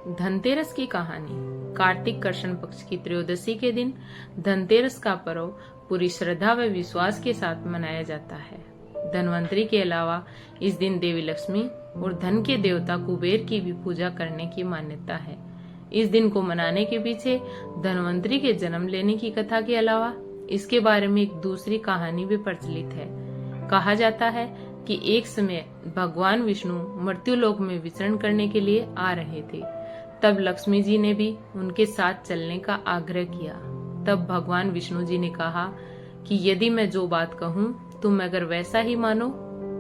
धनतेरस की कहानी। कार्तिक कृष्ण पक्ष की त्रयोदशी के दिन धनतेरस का पर्व पूरी श्रद्धा व विश्वास के साथ मनाया जाता है। धनवंतरी के अलावा इस दिन देवी लक्ष्मी और धन के देवता कुबेर की भी पूजा करने की मान्यता है। इस दिन को मनाने के पीछे धनवंतरी के जन्म लेने की कथा के अलावा इसके बारे में एक दूसरी कहानी भी प्रचलित है। कहा जाता है कि एक समय भगवान विष्णु मृत्युलोक में विचरण करने के लिए आ रहे थे। तब लक्ष्मी जी ने भी उनके साथ चलने का आग्रह किया। तब भगवान विष्णु जी ने कहा कि यदि मैं जो बात कहूँ तुम अगर वैसा ही मानो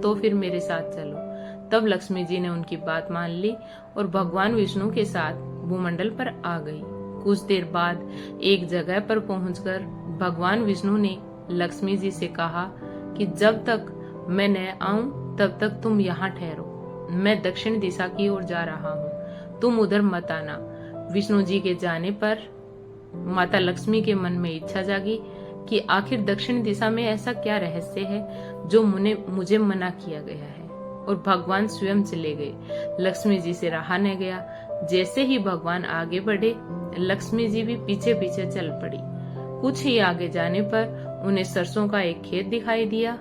तो फिर मेरे साथ चलो। तब लक्ष्मी जी ने उनकी बात मान ली और भगवान विष्णु के साथ भूमंडल पर आ गई। कुछ देर बाद एक जगह पर पहुंचकर भगवान विष्णु ने लक्ष्मी जी से कहा कि जब तक मैं न आऊं तब तक तुम यहाँ ठहरो। मैं दक्षिण दिशा की ओर जा रहा हूँ, तुम उधर मत आना। विष्णु जी के जाने पर माता लक्ष्मी के मन में इच्छा जागी कि आखिर दक्षिण दिशा में ऐसा क्या रहस्य है जो मुझे मना किया गया है, और भगवान स्वयं चले गए। लक्ष्मी जी से रहा न गया। जैसे ही भगवान आगे बढ़े लक्ष्मी जी भी पीछे पीछे चल पड़ी। कुछ ही आगे जाने पर उन्हें सरसों का एक खेत दिखाई दिया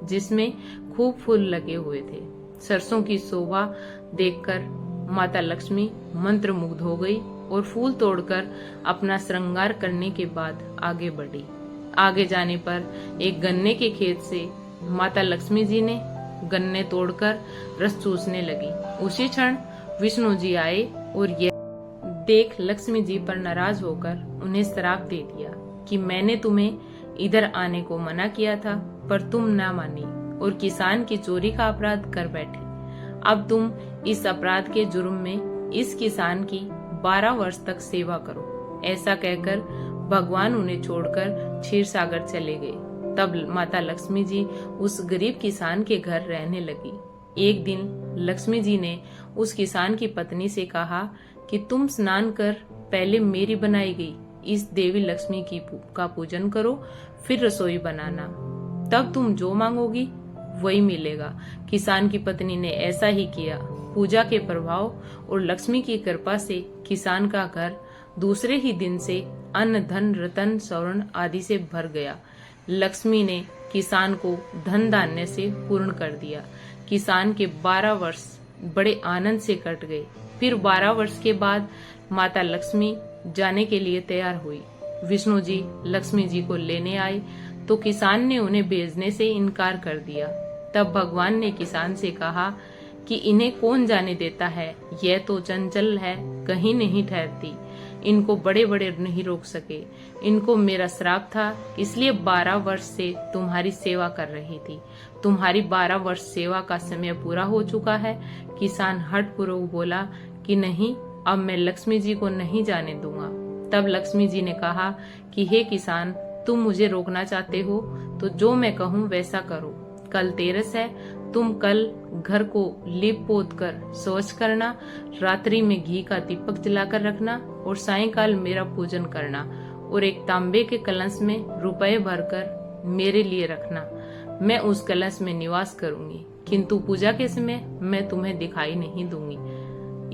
जिसमें खूब फूल लगे हुए थे। सरसों की शोभा देखकर माता लक्ष्मी मंत्रमुग्ध हो गई और फूल तोड़कर अपना श्रृंगार करने के बाद आगे बढ़ी। आगे जाने पर एक गन्ने के खेत से माता लक्ष्मी जी ने गन्ने तोड़कर रस चूसने लगी। उसी क्षण विष्णु जी आए और यह देख लक्ष्मी जी पर नाराज होकर उन्हें श्राप दे दिया कि मैंने तुम्हें इधर आने को मना किया था पर तुम ना मानी और किसान की चोरी का अपराध कर बैठे। अब तुम इस अपराध के जुर्म में इस किसान की 12 वर्ष तक सेवा करो। ऐसा कहकर भगवान उन्हें छोड़कर क्षीर सागर चले गए। तब माता लक्ष्मी जी उस गरीब किसान के घर रहने लगी। एक दिन लक्ष्मी जी ने उस किसान की पत्नी से कहा कि तुम स्नान कर पहले मेरी बनाई गई इस देवी लक्ष्मी का पूजन करो, फिर रसोई बनाना, तब तुम जो मांगोगी वही मिलेगा। किसान की पत्नी ने ऐसा ही किया। पूजा के प्रभाव और लक्ष्मी की कृपा से किसान का घर दूसरे ही दिन से अन्न धन रतन स्वर्ण आदि से भर गया। लक्ष्मी ने किसान को धन धान्य से पूर्ण कर दिया। किसान के 12 वर्ष बड़े आनंद से कट गए। फिर 12 वर्ष के बाद माता लक्ष्मी जाने के लिए तैयार हुई। विष्णु जी लक्ष्मी जी को लेने आए तो किसान ने उन्हें भेजने से इनकार कर दिया। तब भगवान ने किसान से कहा कि इन्हें कौन जाने देता है, यह तो चंचल है, कहीं नहीं ठहरती, इनको बड़े बड़े नहीं रोक सके। इनको मेरा श्राप था, इसलिए 12 वर्ष से तुम्हारी सेवा कर रही थी। तुम्हारी 12 वर्ष सेवा का समय पूरा हो चुका है। किसान हठपूर्वक बोला कि नहीं, अब मैं लक्ष्मी जी को नहीं जाने दूंगा। तब लक्ष्मी जी ने कहा कि हे किसान, तुम मुझे रोकना चाहते हो तो जो मैं कहूँ वैसा करो। कल तेरस है, तुम कल घर को लीप पोत कर स्वच्छ करना, रात्रि में घी का दीपक जलाकर रखना और सायंकाल मेरा पूजन करना, और एक तांबे के कलश में रुपए भरकर मेरे लिए रखना। मैं उस कलश में निवास करूंगी, किंतु पूजा के समय मैं तुम्हें दिखाई नहीं दूंगी।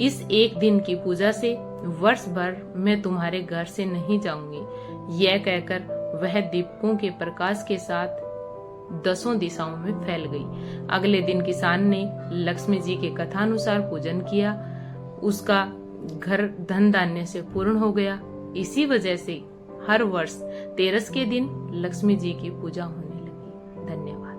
इस एक दिन की पूजा से वर्ष भर मैं तुम्हारे घर से नहीं जाऊंगी। यह कहकर वह दीपकों के प्रकाश के साथ 10 दिशाओं में फैल गई। अगले दिन किसान ने लक्ष्मी जी के कथानुसार पूजन किया। उसका घर धन धान्य से पूर्ण हो गया। इसी वजह से हर वर्ष तेरस के दिन लक्ष्मी जी की पूजा होने लगी। धन्यवाद।